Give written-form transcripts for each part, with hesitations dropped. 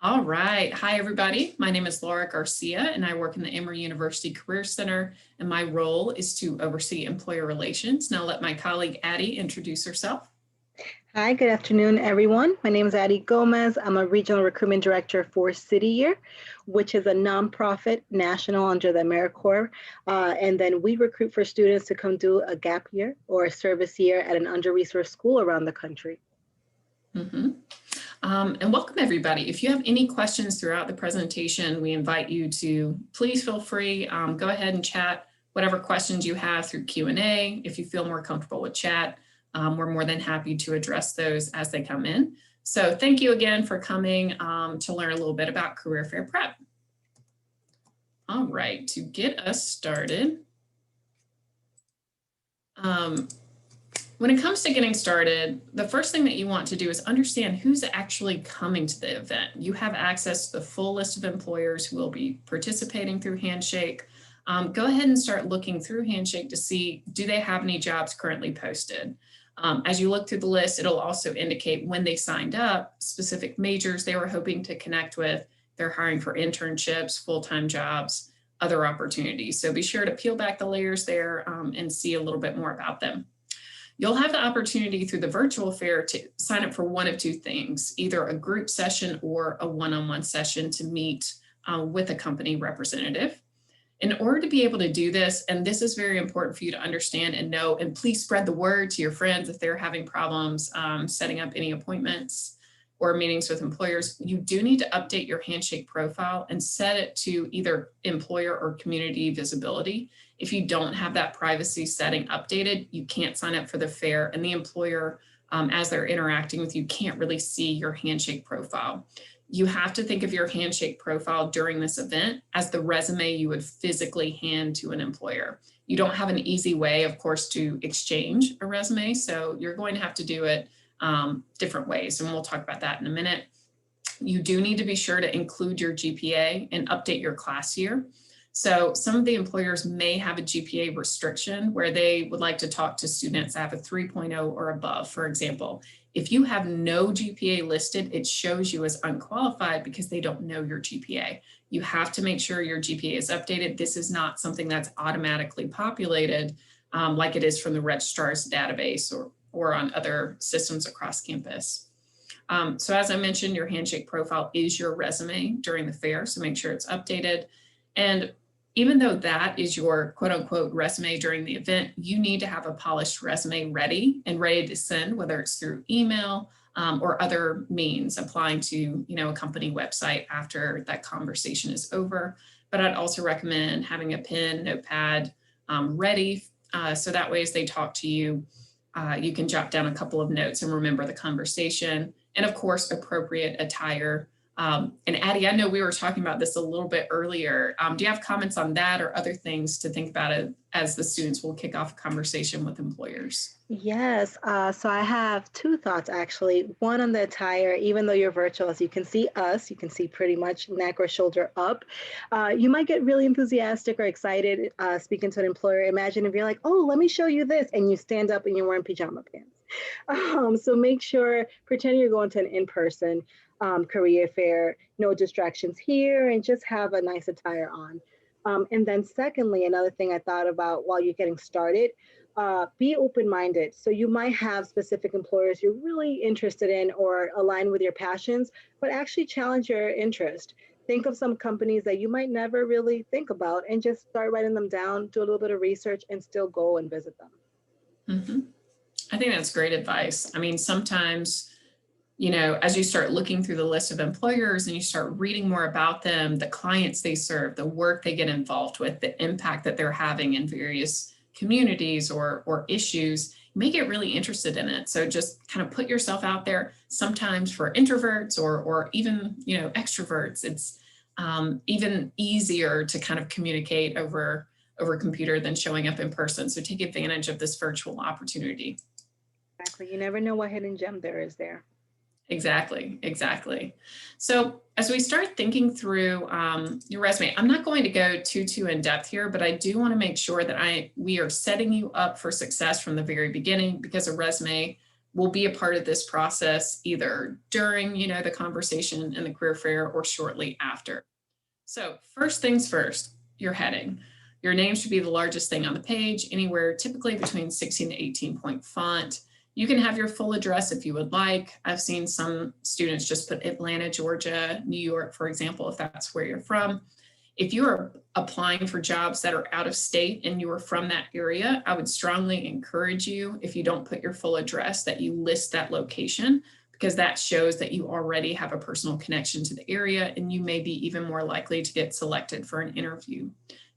All right. Hi, everybody. My name is Laura Garcia, and I work in the Emory University Career Center, and my role is to oversee employer relations. Now let my colleague Addie introduce herself. Hi, good afternoon, everyone. My name is Addie Gomez. I'm a regional recruitment director for City Year, which is a nonprofit national under the AmeriCorps. And then we recruit for students to come do a gap year or a service year at an under-resourced school around the country. And welcome, everybody. If you have any questions throughout the presentation, we invite you to please feel free, go ahead and chat whatever questions you have through Q&A. If you feel more comfortable with chat, we're more than happy to address those as they come in. So thank you again for coming to learn a little bit about career fair prep. All right, to get us started, when it comes to getting started, the first thing that you want to do is understand who's actually coming to the event. You have access to the full list of employers who will be participating through Handshake. Go ahead and start looking through Handshake to see, do they have any jobs currently posted? As you look through the list, it'll also indicate when they signed up, specific majors they were hoping to connect with. They're hiring for internships, full-time jobs, other opportunities. So be sure to peel back the layers there and see a little bit more about them. You'll have the opportunity through the virtual fair to sign up for one of two things, either a group session or a one-on-one session to meet with a company representative. In order to be able to do this, and this is very important for you to understand and know, and please spread the word to your friends if they're having problems setting up any appointments or meetings with employers, you do need to update your Handshake profile and set it to either employer or community visibility. If you don't have that privacy setting updated, you can't sign up for the fair, and the employer, as they're interacting with you, can't really see your Handshake profile. You have to think of your Handshake profile during this event as the resume you would physically hand to an employer. You don't have an easy way, of course, to exchange a resume, so you're going to have to do it different ways, and we'll talk about that in a minute. You do need to be sure to include your GPA and update your class year. So some of the employers may have a GPA restriction where they would like to talk to students that have a 3.0 or above, for example. If you have no GPA listed, it shows you as unqualified because they don't know your GPA. You have to make sure your GPA is updated. This is not something that's automatically populated like it is from the registrar's database or on other systems across campus. So as I mentioned, your Handshake profile is your resume during the fair, so make sure it's updated. And even though that is your quote unquote resume during the event, you need to have a polished resume ready and ready to send, whether it's through email or other means, applying to a company website after that conversation is over. But I'd also recommend having a pen, notepad ready, so that way as they talk to you, you can jot down a couple of notes and remember the conversation, and of course, appropriate attire. And Addie, I know we were talking about this a little bit earlier. Do you have comments on that or other things to think about it as the students will kick off a conversation with employers? Yes, so I have two thoughts actually. One on the attire, even though you're virtual, as you can see us, you can see pretty much neck or shoulder up. You might get really enthusiastic or excited speaking to an employer. Imagine if you're like, oh, let me show you this, and you stand up and you're wearing pajama pants. So make sure, pretend you're going to an in-person career fair, no distractions here, and just have a nice attire on. And then secondly, another thing I thought about while you're getting started, be open-minded. So you might have specific employers you're really interested in or align with your passions, but actually challenge your interest. Think of some companies that you might never really think about and just start writing them down, do a little bit of research, and still go and visit them. Mm-hmm. I think that's great advice. I mean, sometimes, as you start looking through the list of employers and you start reading more about them, the clients they serve, the work they get involved with, the impact that they're having in various communities or issues, you may get really interested in it. So just kind of put yourself out there. Sometimes for introverts or even, extroverts, it's even easier to kind of communicate over a computer than showing up in person. So take advantage of this virtual opportunity. Exactly. You never know what hidden gem there is there. Exactly. So as we start thinking through your resume, I'm not going to go too in depth here, but I do want to make sure that we are setting you up for success from the very beginning, because a resume will be a part of this process either during, the conversation in the career fair or shortly after. So first things first, your heading. Your name should be the largest thing on the page, anywhere typically between 16 to 18-point font. You can have your full address if you would like. I've seen some students just put Atlanta, Georgia, New York, for example, if that's where you're from. If you are applying for jobs that are out of state and you are from that area, I would strongly encourage you, if you don't put your full address, that you list that location, because that shows that you already have a personal connection to the area and you may be even more likely to get selected for an interview.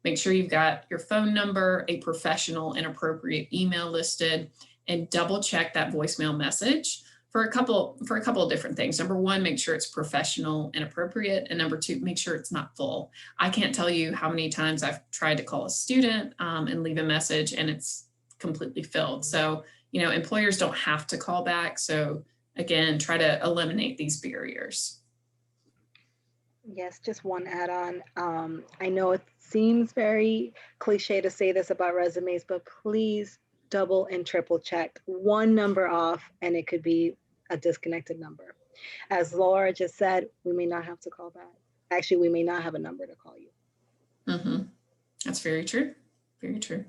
Make sure you've got your phone number, a professional and appropriate email listed, and double check that voicemail message for a couple of different things. Number one, make sure it's professional and appropriate. And number two, make sure it's not full. I can't tell you how many times I've tried to call a student and leave a message and it's completely filled. So, employers don't have to call back. So again, try to eliminate these barriers. Yes, just one add-on. I know it seems very cliche to say this about resumes, but please double and triple check. One number off and it could be a disconnected number. As Laura just said, we may not have to call back. Actually, we may not have a number to call you. Mm-hmm. That's very true. Very true.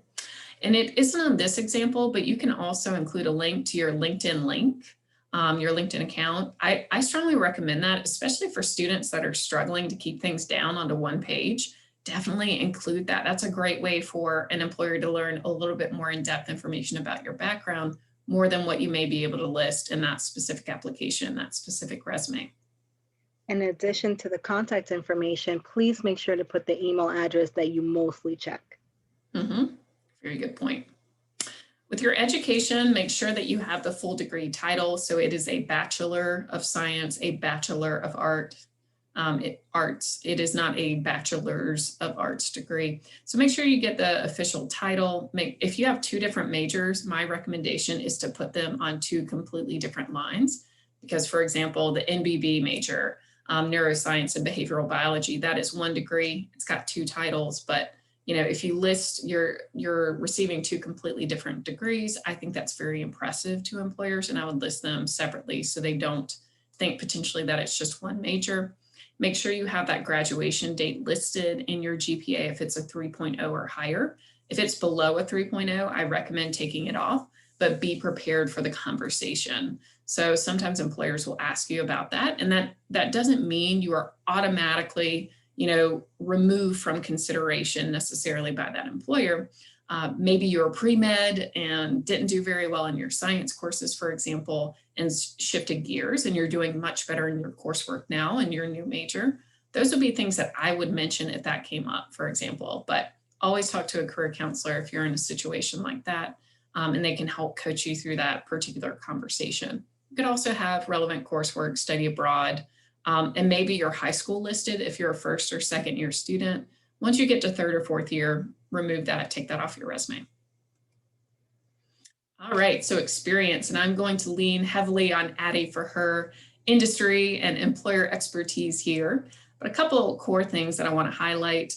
And it isn't on this example, but you can also include a link to your LinkedIn link, your LinkedIn account. I strongly recommend that, especially for students that are struggling to keep things down onto one page. Definitely include that. That's a great way for an employer to learn a little bit more in-depth information about your background, more than what you may be able to list in that specific application, that specific resume. In addition to the contact information, please make sure to put the email address that you mostly check. Mm-hmm. Very good point. With your education, make sure that you have the full degree title. So it is a Bachelor of Science, a Bachelor of Arts. It is not a Bachelor's of Arts degree. So make sure you get the official title. If you have two different majors, my recommendation is to put them on two completely different lines. Because, for example, the NBB major, neuroscience and behavioral biology, that is one degree. It's got two titles, but if you list you're receiving two completely different degrees, I think that's very impressive to employers, and I would list them separately so they don't think potentially that it's just one major. Make sure you have that graduation date listed in your GPA if it's a 3.0 or higher. If it's below a 3.0, I recommend taking it off, but be prepared for the conversation. So sometimes employers will ask you about that, and that doesn't mean you are automatically removed from consideration necessarily by that employer. Maybe you're pre-med and didn't do very well in your science courses, for example, and shifted gears and you're doing much better in your coursework now in your new major. Those would be things that I would mention if that came up, for example, but always talk to a career counselor if you're in a situation like that, and they can help coach you through that particular conversation. You could also have relevant coursework, study abroad, and maybe your high school listed if you're a first or second year student. Once you get to third or fourth year, remove that, take that off your resume. All right, so experience, and I'm going to lean heavily on Addie for her industry and employer expertise here. But a couple of core things that I want to highlight.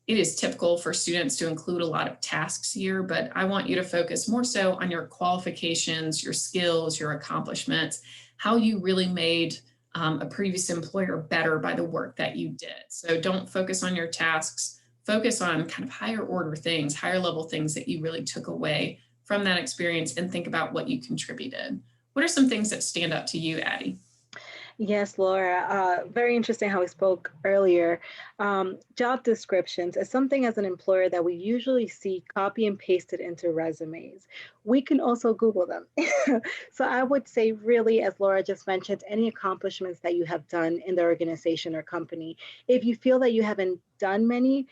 It is typical for students to include a lot of tasks here, but I want you to focus more so on your qualifications, your skills, your accomplishments, how you really made a previous employer better by the work that you did. So don't focus on your tasks, focus on kind of higher order things, higher level things that you really took away from that experience and think about what you contributed. What are some things that stand out to you, Addie? Yes, Laura, very interesting how we spoke earlier. Job descriptions is something as an employer that we usually see copy and pasted into resumes. We can also Google them. So I would say really, as Laura just mentioned, any accomplishments that you have done in the organization or company. If you feel that you haven't done many,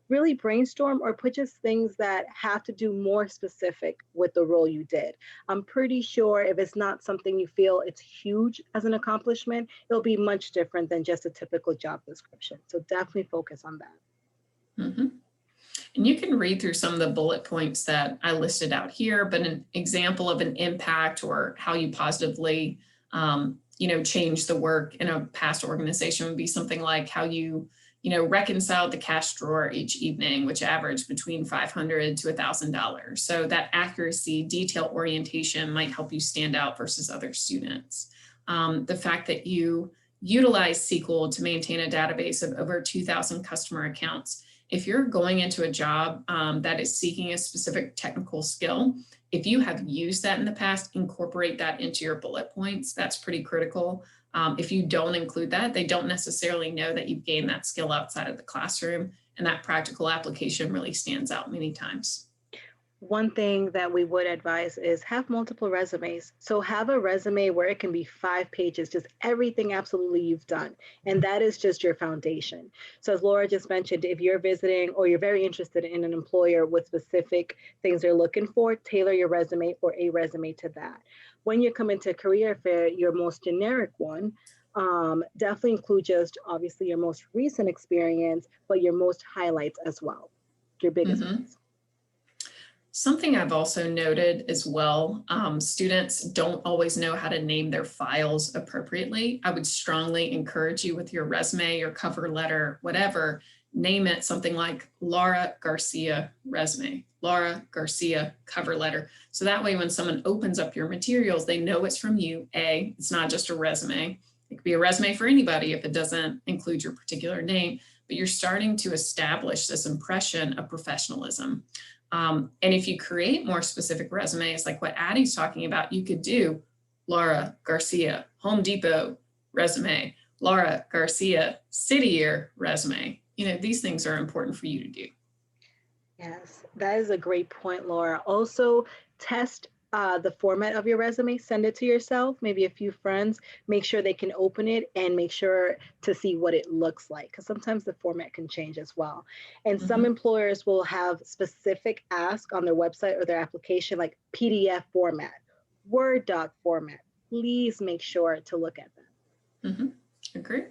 really brainstorm or put just things that have to do more specific with the role you did. I'm pretty sure if it's not something you feel it's huge as an accomplishment, it'll be much different than just a typical job description. So definitely focus on that. Mm-hmm. And you can read through some of the bullet points that I listed out here, but an example of an impact or how you positively, change the work in a past organization would be something like how you reconciled the cash drawer each evening, which averaged between $500 to $1,000. So that accuracy, detail orientation might help you stand out versus other students. The fact that you utilize SQL to maintain a database of over 2,000 customer accounts. If you're going into a job that is seeking a specific technical skill, if you have used that in the past, incorporate that into your bullet points. That's pretty critical. If you don't include that, they don't necessarily know that you've gained that skill outside of the classroom, and that practical application really stands out many times. One thing that we would advise is have multiple resumes. So have a resume where it can be 5 pages, just everything absolutely you've done. And that is just your foundation. So as Laura just mentioned, if you're visiting or you're very interested in an employer with specific things they're looking for, tailor your resume or a resume to that. When you come into a career fair, your most generic one, definitely include just obviously your most recent experience, but your most highlights as well, your biggest ones. Something I've also noted as well, students don't always know how to name their files appropriately. I would strongly encourage you with your resume, your cover letter, whatever, name it something like Laura Garcia resume, Laura Garcia cover letter. So that way when someone opens up your materials, they know it's from you. It's not just a resume. It could be a resume for anybody if it doesn't include your particular name, but you're starting to establish this impression of professionalism. And if you create more specific resumes, like what Addie's talking about, you could do Laura Garcia, Home Depot resume, Laura Garcia, City Year resume. These things are important for you to do. Yes, that is a great point, Laura. Also, test the format of your resume, send it to yourself, maybe a few friends, make sure they can open it and make sure to see what it looks like, because sometimes the format can change as well. And some employers will have specific ask on their website or their application, like PDF format, Word doc format. Please make sure to look at that. Agree.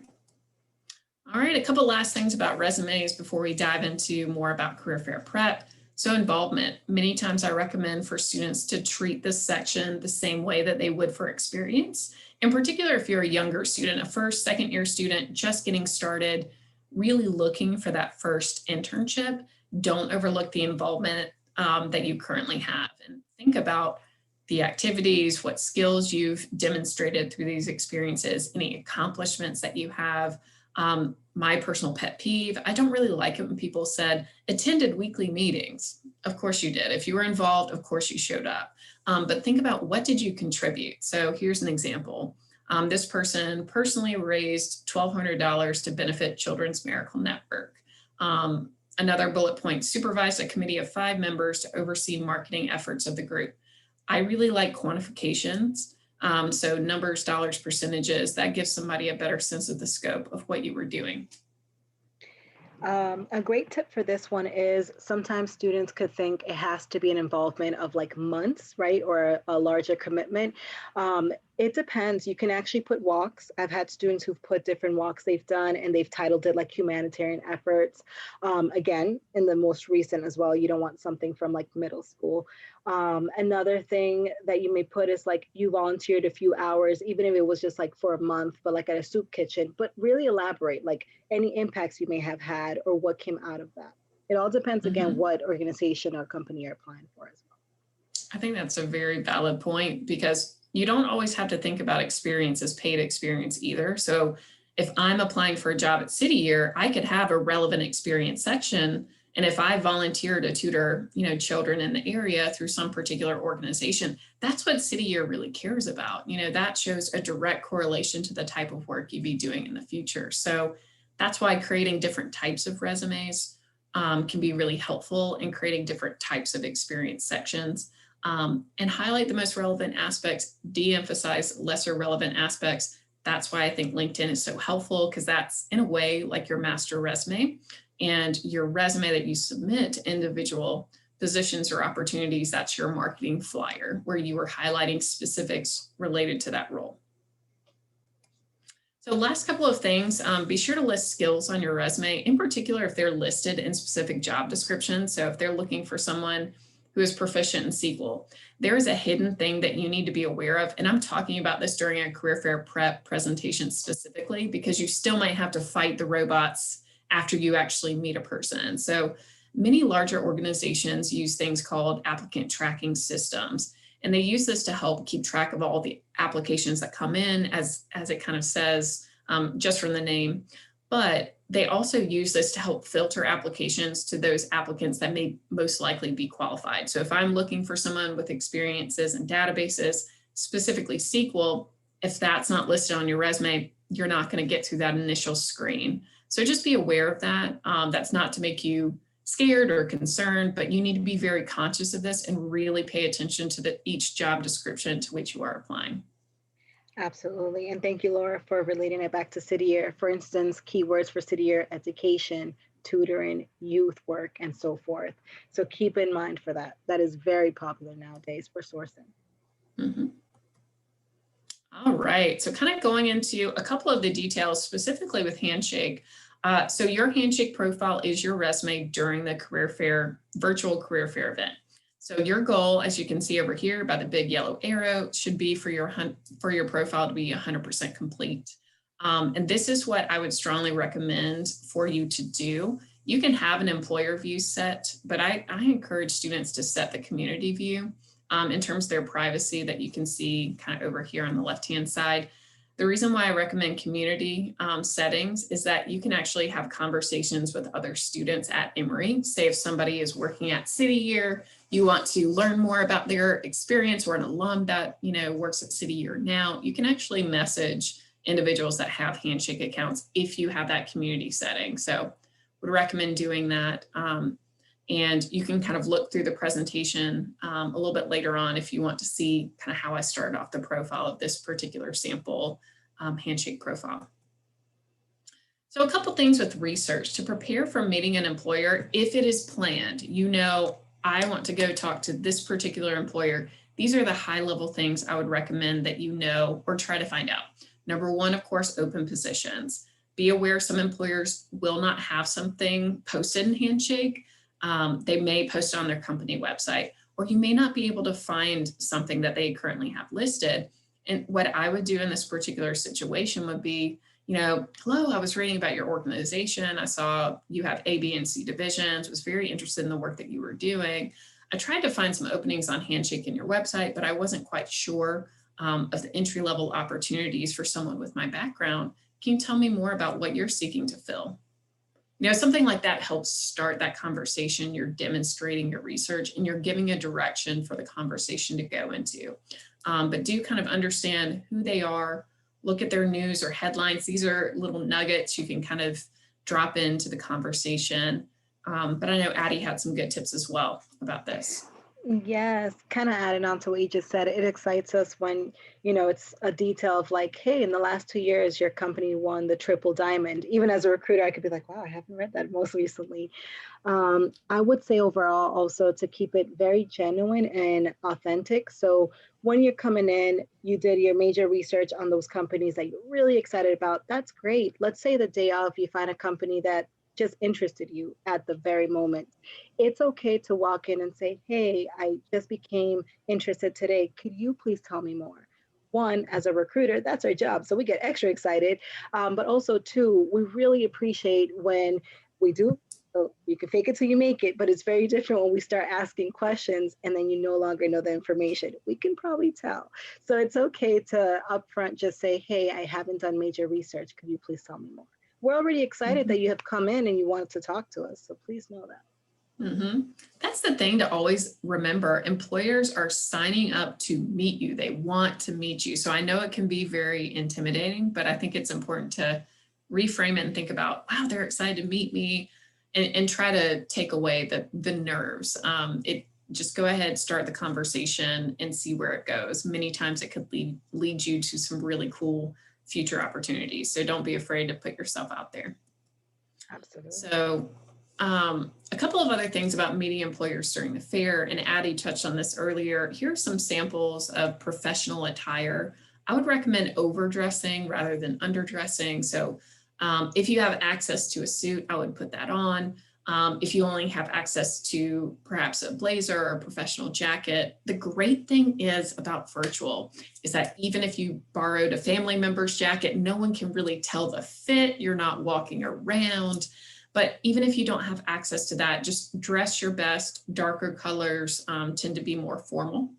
All right, a couple last things about resumes before we dive into more about career fair prep. So involvement, many times I recommend for students to treat this section the same way that they would for experience. In particular, if you're a younger student, a first, second year student, just getting started, really looking for that first internship, don't overlook the involvement that you currently have. And think about the activities, what skills you've demonstrated through these experiences, any accomplishments that you have. My personal pet peeve, I don't really like it when people said, attended weekly meetings. Of course you did. If you were involved, of course you showed up. But think about, what did you contribute? So here's an example. This person personally raised $1,200 to benefit Children's Miracle Network. Another bullet point, supervised a committee of 5 members to oversee marketing efforts of the group. I really like quantifications. So numbers, dollars, percentages, that gives somebody a better sense of the scope of what you were doing. A great tip for this one is sometimes students could think it has to be an involvement of like months, right? Or a larger commitment. It depends. You can actually put walks. I've had students who've put different walks they've done and they've titled it like humanitarian efforts. Again, in the most recent as well, you don't want something from like middle school. Another thing that you may put is like you volunteered a few hours, even if it was just like for a month, but like at a soup kitchen, but really elaborate like any impacts you may have had or what came out of that. It all depends again, what organization or company you're applying for as well. I think that's a very valid point, because you don't always have to think about experience as paid experience either. So if I'm applying for a job at City Year, I could have a relevant experience section. And if I volunteer to tutor, children in the area through some particular organization, that's what City Year really cares about. That shows a direct correlation to the type of work you'd be doing in the future. So that's why creating different types of resumes can be really helpful in creating different types of experience sections. And highlight the most relevant aspects, de-emphasize lesser relevant aspects. That's why I think LinkedIn is so helpful, because that's in a way like your master resume, and your resume that you submit to individual positions or opportunities, that's your marketing flyer where you are highlighting specifics related to that role. So last couple of things, be sure to list skills on your resume, in particular if they're listed in specific job descriptions. So if they're looking for someone who is proficient in SQL, there is a hidden thing that you need to be aware of. And I'm talking about this during a career fair prep presentation specifically, because you still might have to fight the robots after you actually meet a person. So many larger organizations use things called applicant tracking systems. And they use this to help keep track of all the applications that come in, as it kind of says, just from the name. But they also use this to help filter applications to those applicants that may most likely be qualified. So if I'm looking for someone with experiences in databases, specifically SQL, if that's not listed on your resume, you're not going to get through that initial screen. So just be aware of that. That's not to make you scared or concerned, but you need to be very conscious of this and really pay attention to each job description to which you are applying. Absolutely. And thank you, Laura, for relating it back to city year. For instance, keywords for city year: education, tutoring, youth work, and so forth. So keep in mind for that. That is very popular nowadays for sourcing. Mm-hmm. All right, so kind of going into a couple of the details specifically with Handshake. So your Handshake profile is your resume during the career fair, virtual career fair event. So your goal, as you can see over here by the big yellow arrow, should be for your profile to be 100% complete. And this is what I would strongly recommend for you to do. You can have an employer view set, but I encourage students to set the community view in terms of their privacy that you can see kind of over here on the left-hand side. The reason why I recommend community settings is that you can actually have conversations with other students at Emory. Say if somebody is working at City Year, you want to learn more about their experience, or an alum that works at City Year now, you can actually message individuals that have Handshake accounts if you have that community setting. So would recommend doing that. And you can kind of look through the presentation a little bit later on if you want to see kind of how I started off the profile of this particular sample Handshake profile. So a couple things with research to prepare for meeting an employer. If it is planned, I want to go talk to this particular employer. These are the high level things I would recommend that or try to find out. Number one, of course, open positions. Be aware some employers will not have something posted in Handshake. They may post it on their company website, or you may not be able to find something that they currently have listed. And what I would do in this particular situation would be, hello, I was reading about your organization. I saw you have A, B, and C divisions, was very interested in the work that you were doing. I tried to find some openings on Handshake in your website, but I wasn't quite sure of the entry-level opportunities for someone with my background. Can you tell me more about what you're seeking to fill? Something like that helps start that conversation. You're demonstrating your research and you're giving a direction for the conversation to go into. But do kind of understand who they are, look at their news or headlines. These are little nuggets you can kind of drop into the conversation. But I know Addie had some good tips as well about this. Yes, kind of adding on to what you just said, it excites us when, it's a detail of like, hey, in the last 2 years, your company won the triple diamond. Even as a recruiter, I could be like, wow, I haven't read that most recently. I would say overall also to keep it very genuine and authentic. So when you're coming in, you did your major research on those companies that you're really excited about. That's great. Let's say the day of, you find a company that just interested you at the very moment. It's okay to walk in and say, hey, I just became interested today. Could you please tell me more? One, as a recruiter, that's our job. So we get extra excited. But also two, we really appreciate when we do. So you can fake it till you make it, but it's very different when we start asking questions and then you no longer know the information. We can probably tell. So it's okay to upfront just say, hey, I haven't done major research. Could you please tell me more? We're already excited that you have come in and you wanted to talk to us. So please know that. Mm-hmm. That's the thing to always remember. Employers are signing up to meet you. They want to meet you. So I know it can be very intimidating, but I think it's important to reframe it and think about, wow, they're excited to meet me, and try to take away the nerves. Just go ahead, start the conversation and see where it goes. Many times it could lead you to some really cool future opportunities. So don't be afraid to put yourself out there. Absolutely. So a couple of other things about meeting employers during the fair, and Addie touched on this earlier. Here are some samples of professional attire. I would recommend overdressing rather than underdressing. So if you have access to a suit, I would put that on. If you only have access to perhaps a blazer or a professional jacket, the great thing is about virtual is that even if you borrowed a family member's jacket, no one can really tell the fit. You're not walking around. But even if you don't have access to that, just dress your best. Darker colors tend to be more formal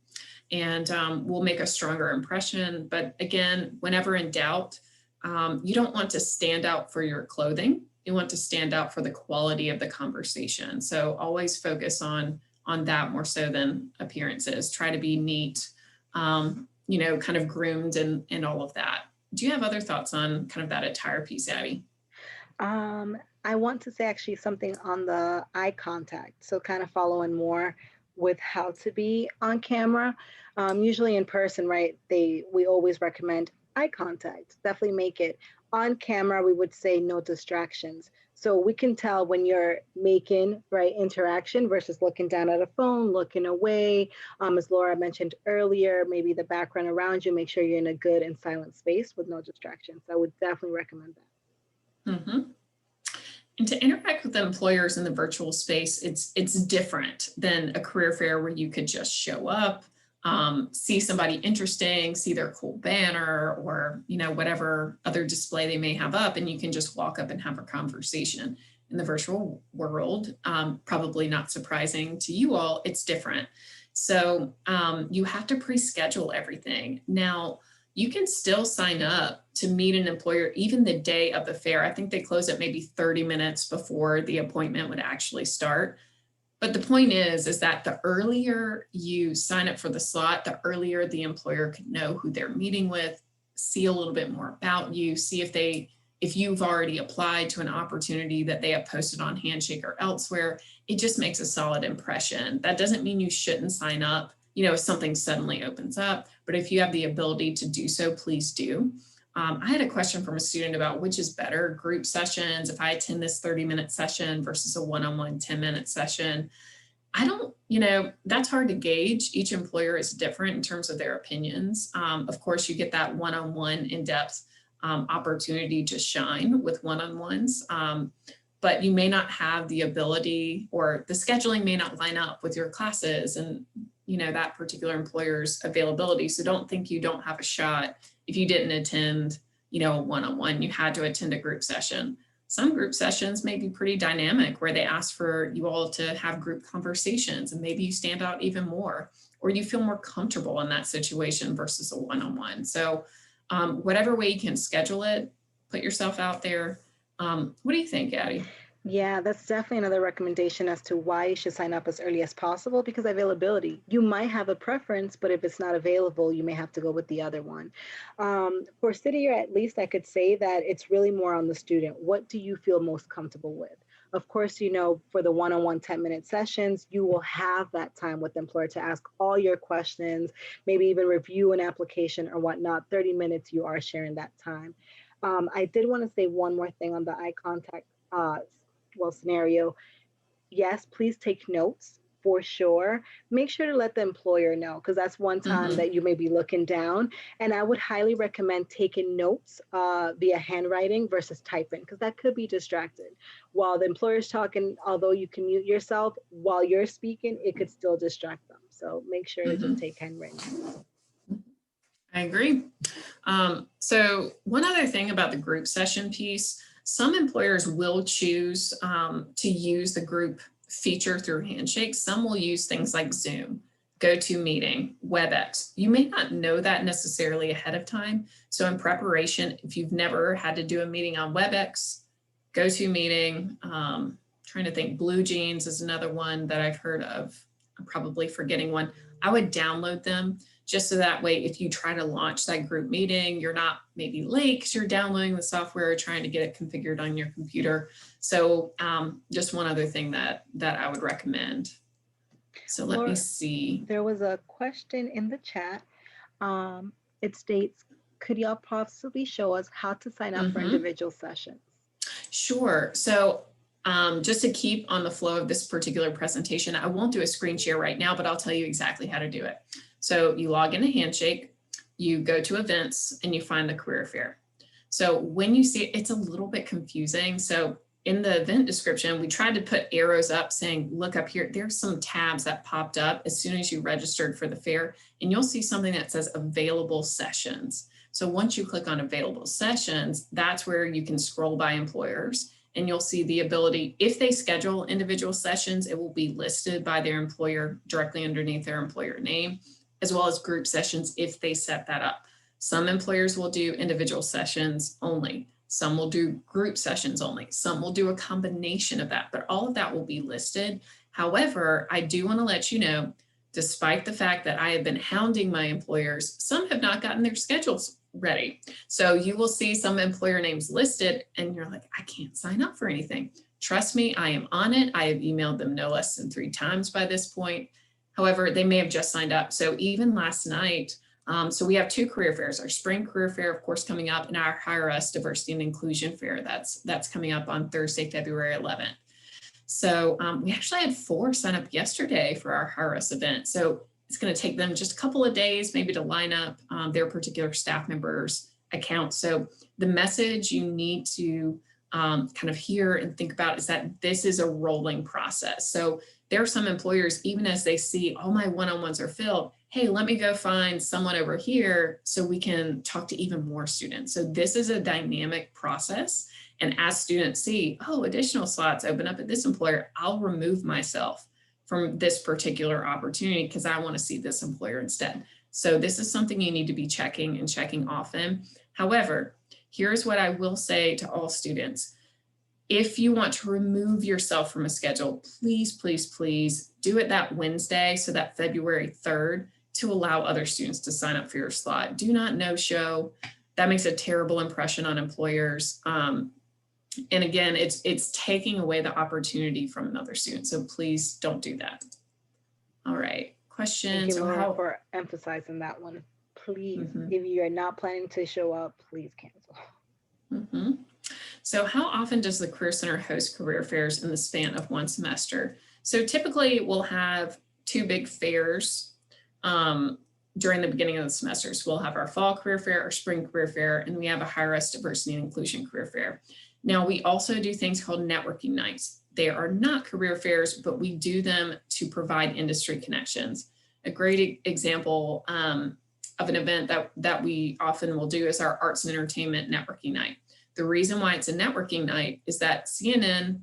and will make a stronger impression. But again, whenever in doubt, you don't want to stand out for your clothing. You want to stand out for the quality of the conversation. So always focus on that more so than appearances. Try to be neat, kind of groomed and all of that. Do you have other thoughts on kind of that attire piece, Addie? Um, I want to say actually something on the eye contact. So kind of following more with how to be on camera. Usually in person, right? We always recommend eye contact. Definitely make it on camera. We would say no distractions. So we can tell when you're making right interaction versus looking down at a phone, looking away. As Laura mentioned earlier, maybe the background around you. Make sure you're in a good and silent space with no distractions. I would definitely recommend that. Mm-hmm. And to interact with the employers in the virtual space, it's different than a career fair where you could just show up, see somebody interesting, see their cool banner or whatever other display they may have up, and you can just walk up and have a conversation. In the virtual world, probably not surprising to you all, it's different. So you have to pre-schedule everything. Now, you can still sign up to meet an employer even the day of the fair. I think they close at maybe 30 minutes before the appointment would actually start. But the point is that the earlier you sign up for the slot, the earlier the employer could know who they're meeting with, see a little bit more about you, see if you've already applied to an opportunity that they have posted on Handshake or elsewhere. It just makes a solid impression. That doesn't mean you shouldn't sign up if something suddenly opens up, but if you have the ability to do so, please do. I had a question from a student about which is better, group sessions, if I attend this 30-minute session versus a one-on-one 10-minute session. I don't, that's hard to gauge. Each employer is different in terms of their opinions. Of course, you get that one-on-one in-depth opportunity to shine with one-on-ones. But you may not have the ability, or the scheduling may not line up with your classes and that particular employer's availability. So don't think you don't have a shot if you didn't attend a one-on-one. You had to attend a group session. Some group sessions may be pretty dynamic where they ask for you all to have group conversations, and maybe you stand out even more, or you feel more comfortable in that situation versus a one-on-one. So whatever way you can schedule it, put yourself out there. What do you think, Addie? Yeah, that's definitely another recommendation as to why you should sign up as early as possible, because availability. You might have a preference, but if it's not available, you may have to go with the other one. For City Year, at least I could say that it's really more on the student. What do you feel most comfortable with? Of course, for the one-on-one 10-minute sessions, you will have that time with the employer to ask all your questions, maybe even review an application or whatnot. 30 minutes, you are sharing that time. I did want to say one more thing on the eye contact scenario. Yes, please take notes for sure. Make sure to let the employer know, because that's one time that you may be looking down. And I would highly recommend taking notes via handwriting versus typing, because that could be distracted. While the employer's talking, although you can mute yourself while you're speaking, it could still distract them. So make sure to just take handwritten notes. I agree. So one other thing about the group session piece, some employers will choose to use the group feature through Handshake. Some will use things like Zoom, GoToMeeting, WebEx. You may not know that necessarily ahead of time. So in preparation, if you've never had to do a meeting on WebEx, GoToMeeting, trying to think, Blue Jeans is another one that I've heard of. I'm probably forgetting one. I would download them just so that way, if you try to launch that group meeting, you're not maybe late because you're downloading the software or trying to get it configured on your computer. So just one other thing that I would recommend. So let me see. There was a question in the chat. It states, could y'all possibly show us how to sign up for individual sessions? Sure. So just to keep on the flow of this particular presentation, I won't do a screen share right now, but I'll tell you exactly how to do it. So you log into Handshake, you go to events, and you find the career fair. So when you see it, it's a little bit confusing. So in the event description, we tried to put arrows up saying, look up here. There's some tabs that popped up as soon as you registered for the fair, and you'll see something that says available sessions. So once you click on available sessions, that's where you can scroll by employers and you'll see the ability, if they schedule individual sessions, it will be listed by their employer directly underneath their employer name, as well as group sessions if they set that up. Some employers will do individual sessions only. Some will do group sessions only. Some will do a combination of that, but all of that will be listed. However, I do want to let you know, despite the fact that I have been hounding my employers, some have not gotten their schedules ready. So you will see some employer names listed and you're like, I can't sign up for anything. Trust me, I am on it. I have emailed them no less than 3 times by this point. However, they may have just signed up. So even last night, so we have 2 career fairs, our spring career fair, of course, coming up, and our Hire Us Diversity and Inclusion Fair. That's coming up on Thursday, February 11th. So we actually had 4 sign up yesterday for our Hire Us event. So it's going to take them just a couple of days maybe to line up their particular staff members' account. So the message you need to kind of hear and think about is that this is a rolling process. So there are some employers, even as they see, oh, my one-on-ones are filled, hey, let me go find someone over here so we can talk to even more students. So this is a dynamic process. And as students see, oh, additional slots open up at this employer, I'll remove myself from this particular opportunity because I want to see this employer instead. So this is something you need to be checking and checking often. However, here's what I will say to all students. If you want to remove yourself from a schedule, please, please, please do it that Wednesday, so that February 3rd, to allow other students to sign up for your slot. Do not no-show. That makes a terrible impression on employers. And again, it's taking away the opportunity from another student. So please don't do that. All right, question. Thank you, Laura, for emphasizing that one. Please, if you're not planning to show up, please cancel. So how often does the Career Center host career fairs in the span of 1 semester? So typically we'll have 2 big fairs during the beginning of the semester. So we'll have our fall career fair, our spring career fair, and we have a Hire Us Diversity and Inclusion career fair. Now we also do things called networking nights. They are not career fairs, but we do them to provide industry connections. A great example of an event that we often will do is our Arts and Entertainment Networking Night. The reason why it's a networking night is that CNN,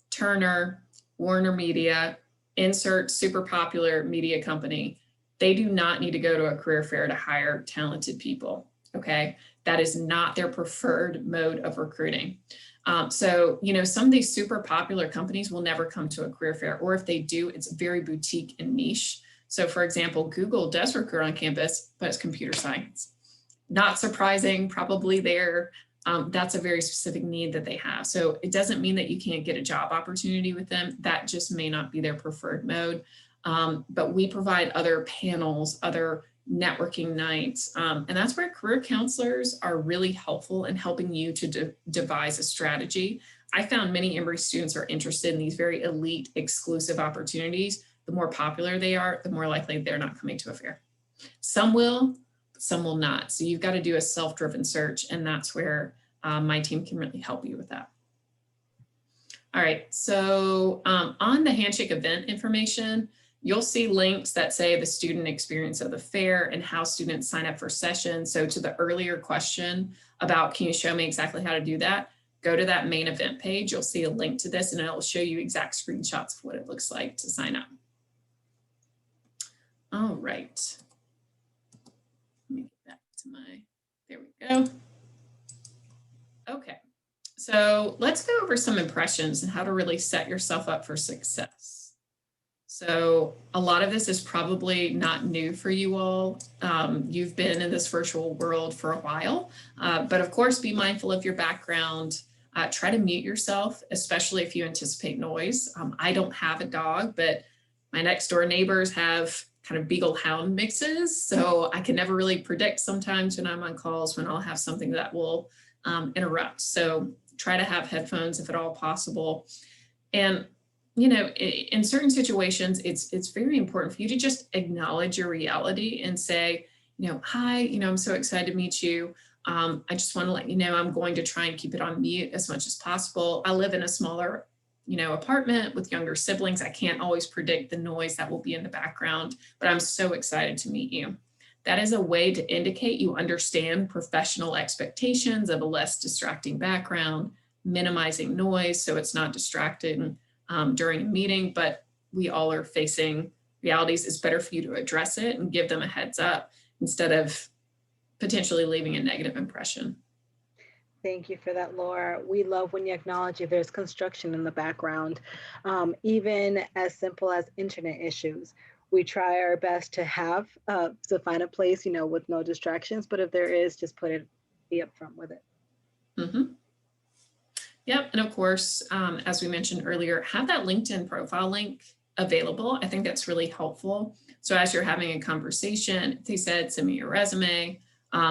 Turner, Warner Media, insert super popular media company, they do not need to go to a career fair to hire talented people, okay? That is not their preferred mode of recruiting. So, you know, some of these super popular companies will never come to a career fair, or if they do, it's very boutique and niche. So for example, Google does recruit on campus, but it's computer science. Not surprising, probably there. That's a very specific need that they have. So it doesn't mean that you can't get a job opportunity with them. That just may not be their preferred mode. But we provide other panels, other networking nights. And that's where career counselors are really helpful in helping you to devise a strategy. I found many Emory students are interested in these very elite, exclusive opportunities. The more popular they are, the more likely they're not coming to a fair. Some will, some will not. So you've got to do a self-driven search, and that's where my team can really help you with that. All right, so on the Handshake event information, you'll see links that say the student experience of the fair and how students sign up for sessions. So to the earlier question about, can you show me exactly how to do that? Go to that main event page. You'll see a link to this and it'll show you exact screenshots of what it looks like to sign up. All right. Let me get back to there we go. Okay, so let's go over some impressions and how to really set yourself up for success. So a lot of this is probably not new for you all. You've been in this virtual world for a while, but of course, be mindful of your background. Try to mute yourself, especially if you anticipate noise. I don't have a dog, but my next door neighbors have kind of beagle hound mixes. So I can never really predict sometimes when I'm on calls when I'll have something that will interrupt. So try to have headphones if at all possible. And you know, in certain situations, it's very important for you to just acknowledge your reality and say, you know, hi, you know, I'm so excited to meet you. I just want to let you know I'm going to try and keep it on mute as much as possible. I live in a smaller, you know, apartment with younger siblings. I can't always predict the noise that will be in the background, but I'm so excited to meet you. That is a way to indicate you understand professional expectations of a less distracting background. minimizing noise so it's not distracting during a meeting, but we all are facing realities. It's better for you to address it and give them a heads up instead of potentially leaving a negative impression. Thank you for that, Laura. We love when you acknowledge if there's construction in the background, even as simple as internet issues. We try our best to find a place, with no distractions. But if there is, just be upfront with it. Mm-hmm. Yep. And of course, as we mentioned earlier, have that LinkedIn profile link available. I think that's really helpful. So as you're having a conversation, if they said, send me your resume,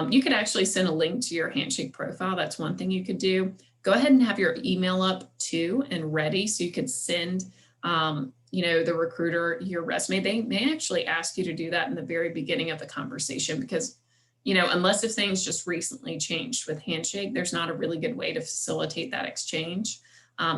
you could actually send a link to your Handshake profile. That's one thing you could do. Go ahead and have your email up too and ready so you could send the recruiter your resume. They may actually ask you to do that in the very beginning of the conversation because, unless if things just recently changed with Handshake, there's not a really good way to facilitate that exchange.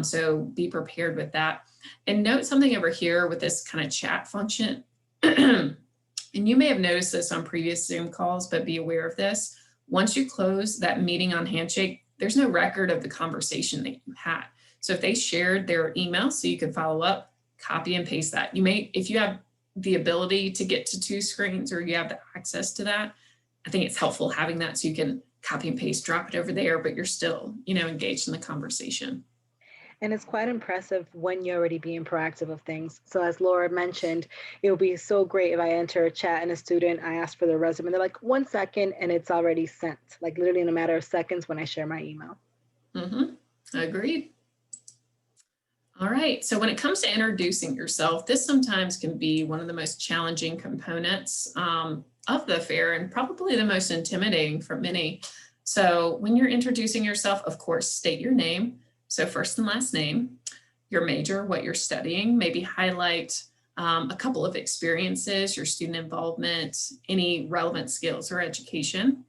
So be prepared with that. And note something over here with this kind of chat function. And you may have noticed this on previous Zoom calls, but be aware of this. Once you close that meeting on Handshake, there's no record of the conversation that you had. So if they shared their email so you can follow up, copy and paste that. You may, if you have the ability to get to two screens or you have the access to that, I think it's helpful having that so you can copy and paste, drop it over there, but you're still, engaged in the conversation. And it's quite impressive when you're already being proactive of things. So as Laura mentioned, it would be so great if I enter a chat and a student, I ask for their resume, they're like 1 second and it's already sent, like literally in a matter of seconds when I share my email. Agreed. All right, so when it comes to introducing yourself, this sometimes can be one of the most challenging components of the fair and probably the most intimidating for many. So when you're introducing yourself, of course, state your name. So first and last name, your major, what you're studying, maybe highlight a couple of experiences, your student involvement, any relevant skills or education.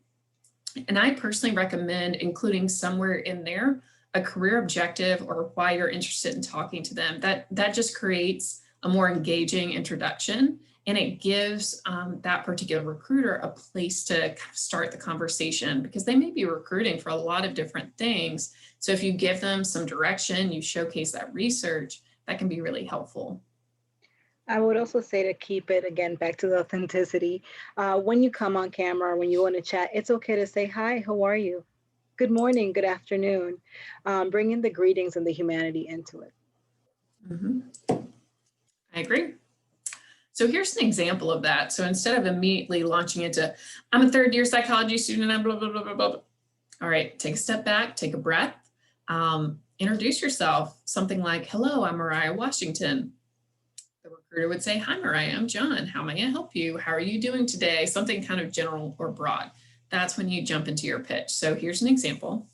And I personally recommend including somewhere in there a career objective or why you're interested in talking to them. That just creates a more engaging introduction and it gives that particular recruiter a place to kind of start the conversation because they may be recruiting for a lot of different things. So if you give them some direction, you showcase that research, that can be really helpful. I would also say to keep it, again, back to the authenticity. When you come on camera, when you want to chat, it's okay to say, hi, how are you? Good morning, good afternoon. Bring in the greetings and the humanity into it. I agree. So here's an example of that. So instead of immediately launching into, I'm a third year psychology student, I'm blah, blah, blah, blah, blah. All right, take a step back, take a breath, introduce yourself. Something like, hello, I'm Mariah Washington. The recruiter would say, hi, Mariah, I'm John. How may I help you? How are you doing today? Something kind of general or broad. That's when you jump into your pitch. So here's an example.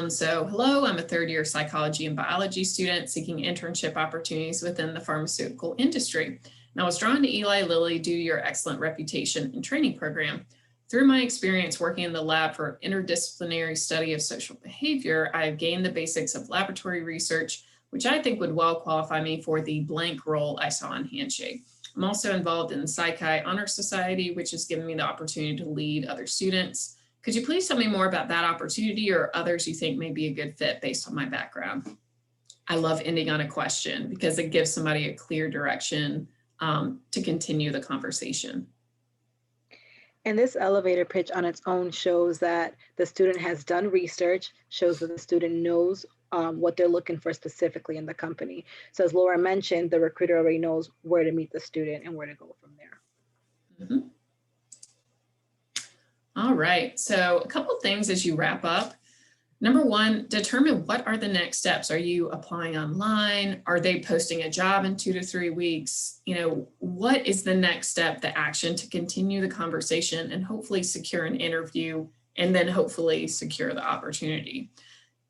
So hello, I'm a third year psychology and biology student seeking internship opportunities within the pharmaceutical industry. And I was drawn to Eli Lilly due to your excellent reputation and training program. Through my experience working in the lab for interdisciplinary study of social behavior, I have gained the basics of laboratory research, which I think would well qualify me for the blank role I saw in Handshake. I'm also involved in the Psychi Honor Society, which has given me the opportunity to lead other students. Could you please tell me more about that opportunity or others you think may be a good fit based on my background? I love ending on a question because it gives somebody a clear direction to continue the conversation. And this elevator pitch on its own shows that the student has done research, shows that the student knows what they're looking for specifically in the company. So as Laura mentioned, the recruiter already knows where to meet the student and where to go from there. All right, so a couple of things as you wrap up. Number one, determine what are the next steps. Are you applying online? Are they posting a job in 2 to 3 weeks? What is the next step, the action to continue the conversation and hopefully secure an interview and then hopefully secure the opportunity.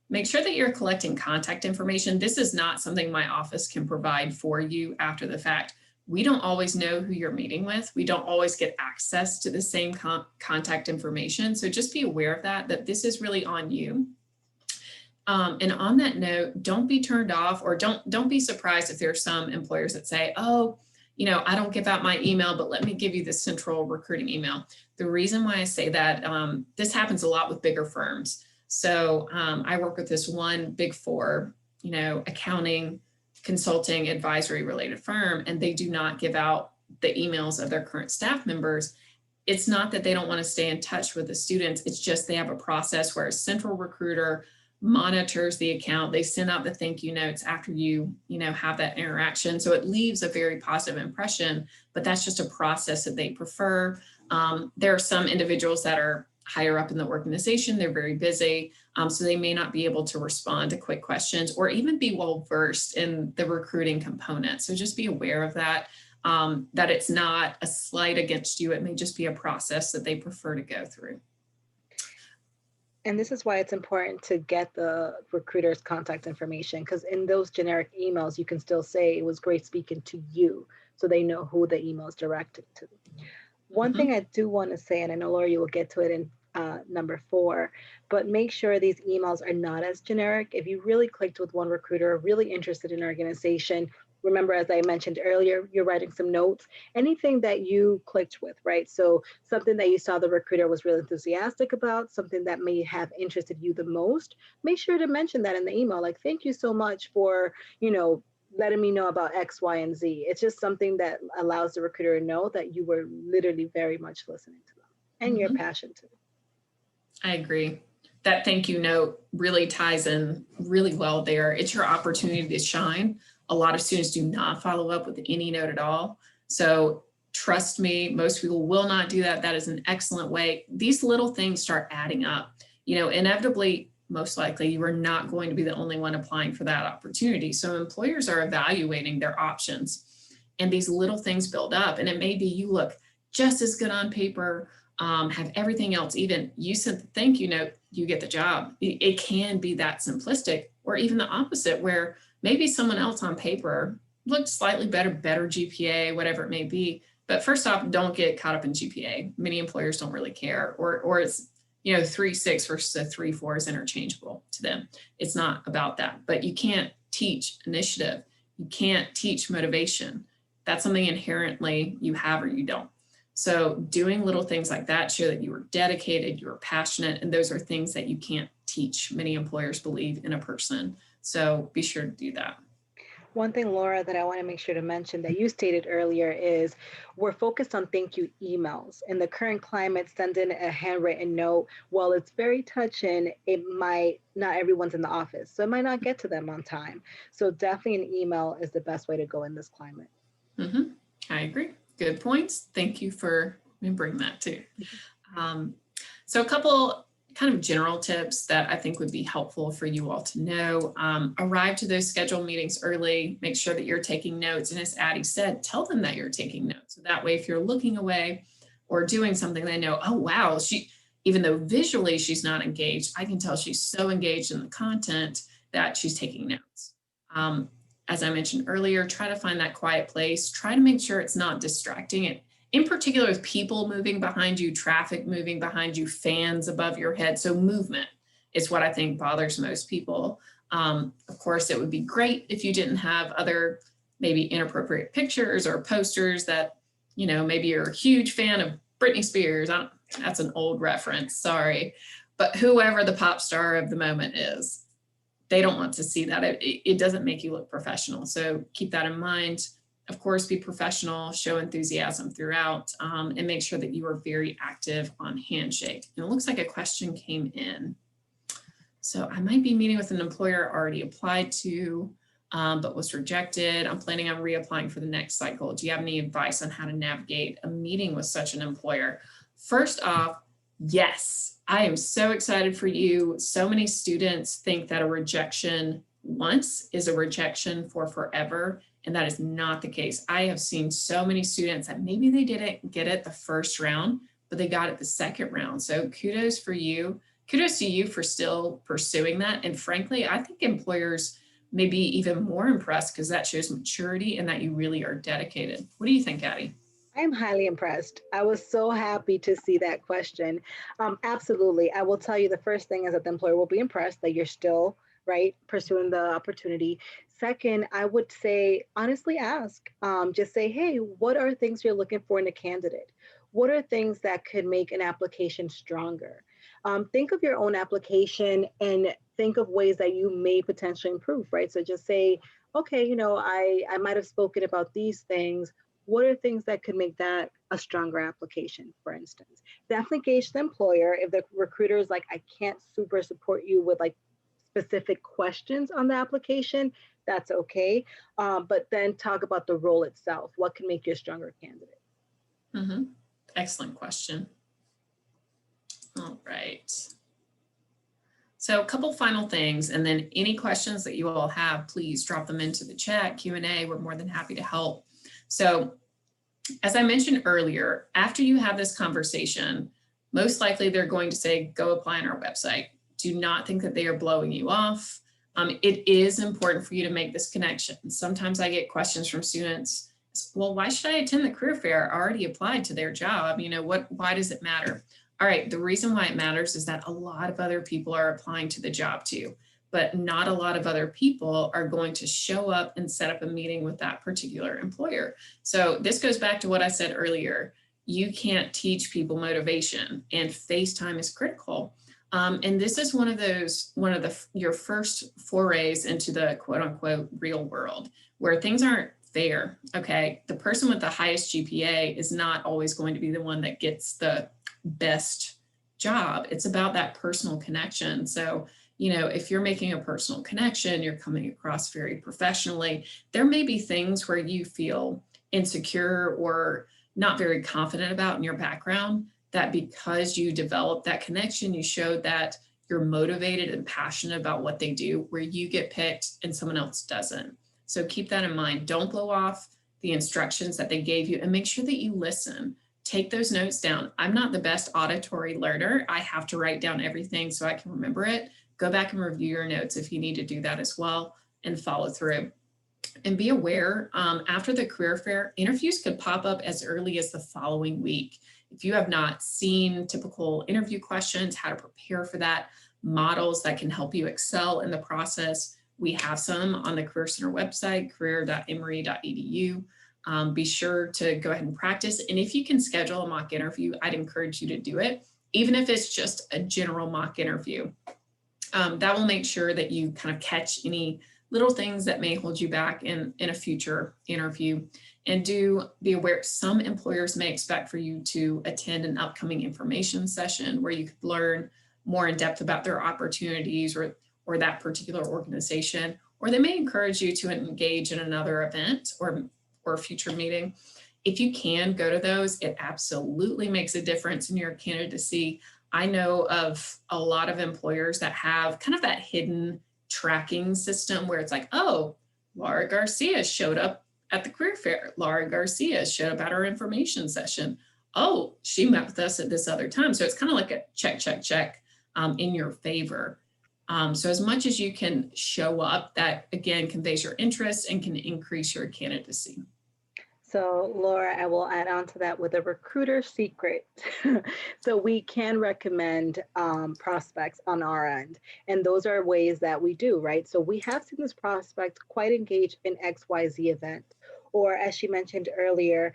Make sure that you're collecting contact information. This is not something my office can provide for you after the fact. We don't always know who you're meeting with. We don't always get access to the same contact information. So just be aware of that this is really on you. And on that note, don't be turned off or don't be surprised if there are some employers that say, oh, I don't give out my email, but let me give you the central recruiting email. The reason why I say that, this happens a lot with bigger firms. So I work with this one Big Four, accounting, consulting, advisory related firm, and they do not give out the emails of their current staff members. It's not that they don't want to stay in touch with the students. It's just they have a process where a central recruiter monitors the account. They send out the thank you notes after you have that interaction. So it leaves a very positive impression, but that's just a process that they prefer. There are some individuals that are higher up in the organization. They're very busy. So they may not be able to respond to quick questions or even be well versed in the recruiting component. So just be aware of that. That it's not a slight against you. It may just be a process that they prefer to go through. And this is why it's important to get the recruiter's contact information, because in those generic emails, you can still say it was great speaking to you, so they know who the email is directed to. One thing I do want to say, and I know Laura, you will get to it in number 4, but make sure these emails are not as generic. If you really clicked with one recruiter, really interested in an organization, remember, as I mentioned earlier, you're writing some notes, anything that you clicked with, right? So something that you saw the recruiter was really enthusiastic about, something that may have interested you the most, make sure to mention that in the email. Like, thank you so much for, letting me know about X, Y, and Z. It's just something that allows the recruiter to know that you were literally very much listening to them and your passion too. I agree. That thank you note really ties in really well there. It's your opportunity to shine. A lot of students do not follow up with any note at all. So trust me, most people will not do that. That is an excellent way. These little things start adding up. Inevitably, most likely, you are not going to be the only one applying for that opportunity. So employers are evaluating their options, and these little things build up. And it may be you look just as good on paper, have everything else, even you sent the thank you note, you get the job. It can be that simplistic, or even the opposite, where maybe someone else on paper looked slightly better GPA, whatever it may be. But first off, don't get caught up in GPA. Many employers don't really care, or it's 3.6 versus a 3.4 is interchangeable to them. It's not about that. But you can't teach initiative. You can't teach motivation. That's something inherently you have or you don't. So doing little things like that show that you are dedicated, you are passionate, and those are things that you can't teach. Many employers believe in a person. So be sure to do that. One thing, Laura, that I want to make sure to mention that you stated earlier is we're focused on thank you emails. In the current climate, sending a handwritten note, while it's very touching, not everyone's in the office, so it might not get to them on time. So definitely an email is the best way to go in this climate. I agree. Good points. Thank you for remembering that too. So a couple kind of general tips that I think would be helpful for you all to know. Arrive to those scheduled meetings early, make sure that you're taking notes. And as Addie said, tell them that you're taking notes. So that way, if you're looking away or doing something, they know, oh, wow, even though visually she's not engaged, I can tell she's so engaged in the content that she's taking notes. As I mentioned earlier, try to find that quiet place. Try to make sure it's not distracting. It, in particular, with people moving behind you, traffic moving behind you, fans above your head. So movement is what I think bothers most people. Of course, it would be great if you didn't have other maybe inappropriate pictures or posters that, maybe you're a huge fan of Britney Spears. That's an old reference, sorry. But whoever the pop star of the moment is, they don't want to see that. It doesn't make you look professional. So keep that in mind. Of course, be professional, show enthusiasm throughout, and make sure that you are very active on Handshake. And it looks like a question came in. So I might be meeting with an employer I already applied to, but was rejected. I'm planning on reapplying for the next cycle. Do you have any advice on how to navigate a meeting with such an employer? First off, yes. I am so excited for you. So many students think that a rejection once is a rejection for forever, and that is not the case. I have seen so many students that maybe they didn't get it the first round, but they got it the second round. So kudos for you. Kudos to you for still pursuing that. And frankly, I think employers may be even more impressed because that shows maturity and that you really are dedicated. What do you think, Addie? I'm highly impressed. I was so happy to see that question. Absolutely. I will tell you the first thing is that the employer will be impressed that you're still, right, pursuing the opportunity. Second, I would say, honestly ask, just say, hey, what are things you're looking for in a candidate? What are things that could make an application stronger? think of your own application and think of ways that you may potentially improve, right? So just say, okay, I might have spoken about these things. What are things that could make that a stronger application, for instance? Definitely gauge the employer. If the recruiter is like, I can't super support you with like specific questions on the application, that's okay. But then talk about the role itself. What can make you a stronger candidate? Mm-hmm. Excellent question. All right. So a couple final things, and then any questions that you all have, please drop them into the chat, Q&A. We're more than happy to help. So as I mentioned earlier, after you have this conversation, most likely they're going to say, go apply on our website. Do not think that they are blowing you off. It is important for you to make this connection. Sometimes I get questions from students, well, why should I attend the career fair? I already applied to their job. Why does it matter? All right, the reason why it matters is that a lot of other people are applying to the job too, but not a lot of other people are going to show up and set up a meeting with that particular employer. So this goes back to what I said earlier. You can't teach people motivation, and face time is critical. And this is one of your first forays into the quote unquote real world where things aren't fair. Okay. The person with the highest GPA is not always going to be the one that gets the best job. It's about that personal connection. So, if you're making a personal connection, you're coming across very professionally, there may be things where you feel insecure or not very confident about in your background, that because you developed that connection, you showed that you're motivated and passionate about what they do, where you get picked and someone else doesn't. So keep that in mind. Don't blow off the instructions that they gave you, and make sure that you listen. Take those notes down. I'm not the best auditory learner. I have to write down everything so I can remember it. Go back and review your notes if you need to do that as well, and follow through. And be aware, after the career fair, interviews could pop up as early as the following week. If you have not seen typical interview questions, how to prepare for that, models that can help you excel in the process, we have some on the Career Center website, career.emory.edu. Be sure to go ahead and practice. And if you can schedule a mock interview, I'd encourage you to do it, even if it's just a general mock interview. That will make sure that you kind of catch any little things that may hold you back in a future interview. And do be aware, some employers may expect for you to attend an upcoming information session where you could learn more in depth about their opportunities or that particular organization, or they may encourage you to engage in another event or a future meeting. If you can go to those, it absolutely makes a difference in your candidacy. I know of a lot of employers that have kind of that hidden tracking system where it's like, oh, Laura Garcia showed up at the career fair. Laura Garcia showed up at our information session. Oh, she met with us at this other time. So it's kind of like a check, check, check in your favor. So as much as you can show up, that again conveys your interest and can increase your candidacy. So Laura, I will add on to that with a recruiter secret. So we can recommend prospects on our end. And those are ways that we do, right? So we have seen this prospect quite engaged in XYZ event. Or as she mentioned earlier,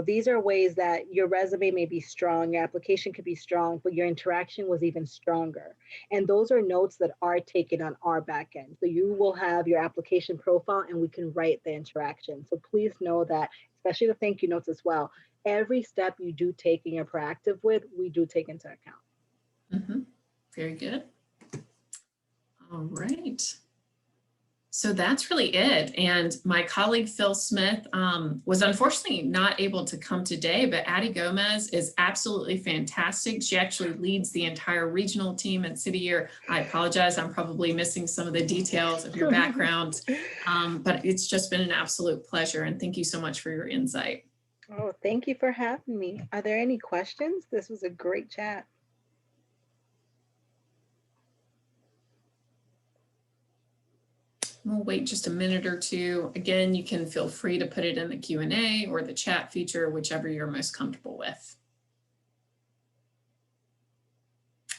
these are ways that your resume may be strong, your application could be strong, but your interaction was even stronger. And those are notes that are taken on our back end. So you will have your application profile and we can write the interaction. So please know that, especially the thank you notes as well, every step you do take and you're proactive with, we do take into account. Mm-hmm. Very good. All right. So that's really it. And my colleague, Phil Smith, was unfortunately not able to come today, but Addie Gomez is absolutely fantastic. She actually leads the entire regional team at City Year. I apologize, I'm probably missing some of the details of your background, but it's just been an absolute pleasure. And thank you so much for your insight. Oh, thank you for having me. Are there any questions? This was a great chat. We'll wait just a minute or two. Again, you can feel free to put it in the Q&A or the chat feature, whichever you're most comfortable with.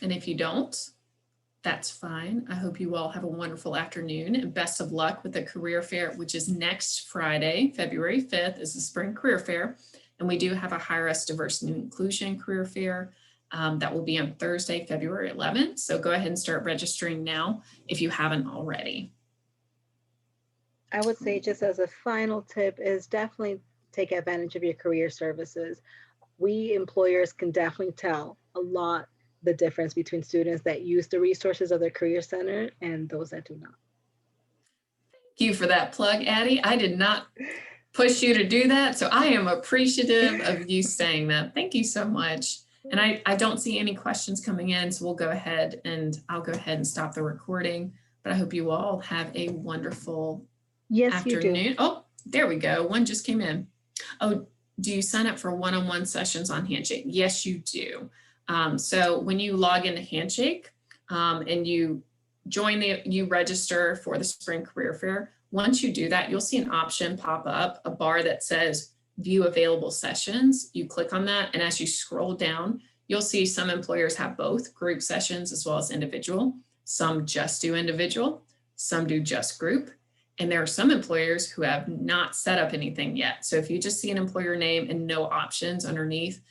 And if you don't, that's fine. I hope you all have a wonderful afternoon and best of luck with the career fair, which is next Friday, February 5th is the Spring Career Fair. And we do have a Hire Us Diversity and Inclusion Career Fair That will be on Thursday, February 11th. So go ahead and start registering now if you haven't already. I would say, just as a final tip, is definitely take advantage of your career services. We employers can definitely tell a lot the difference between students that use the resources of their career center and those that do not. Thank you for that plug, Addie. I did not push you to do that, so I am appreciative of you saying that. Thank you so much. And I don't see any questions coming in, so we'll go ahead and I'll go ahead and stop the recording. But I hope you all have a wonderful Yes, you do. afternoon. Oh, there we go. One just came in. Oh, do you sign up for one-on-one sessions on Handshake? Yes, you do. So when you log into Handshake and you you register for the Spring Career Fair, once you do that, you'll see an option pop up, a bar that says view available sessions. You click on that, and as you scroll down, you'll see some employers have both group sessions as well as individual. Some just do individual, some do just group. And there are some employers who have not set up anything yet. So if you just see an employer name and no options underneath,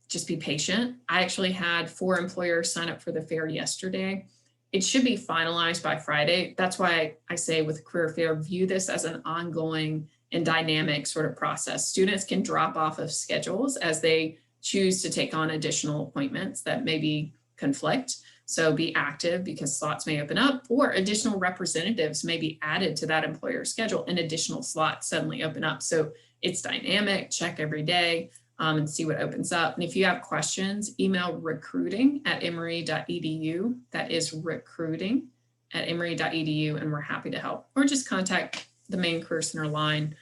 just be patient. I actually had 4 employers sign up for the fair yesterday. It should be finalized by Friday. That's why I say with Career Fair, view this as an ongoing and dynamic sort of process. Students can drop off of schedules as they choose to take on additional appointments that maybe conflict. So be active because slots may open up, or additional representatives may be added to that employer schedule and additional slots suddenly open up. So it's dynamic, check every day and see what opens up. And if you have questions, email recruiting@emory.edu. That is recruiting@emory.edu, and we're happy to help. Or just contact the main Career Center line,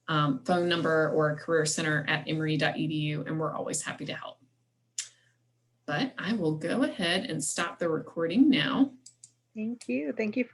phone number, or careercenter@emory.edu, and we're always happy to help. But I will go ahead and stop the recording now. Thank you. Thank you for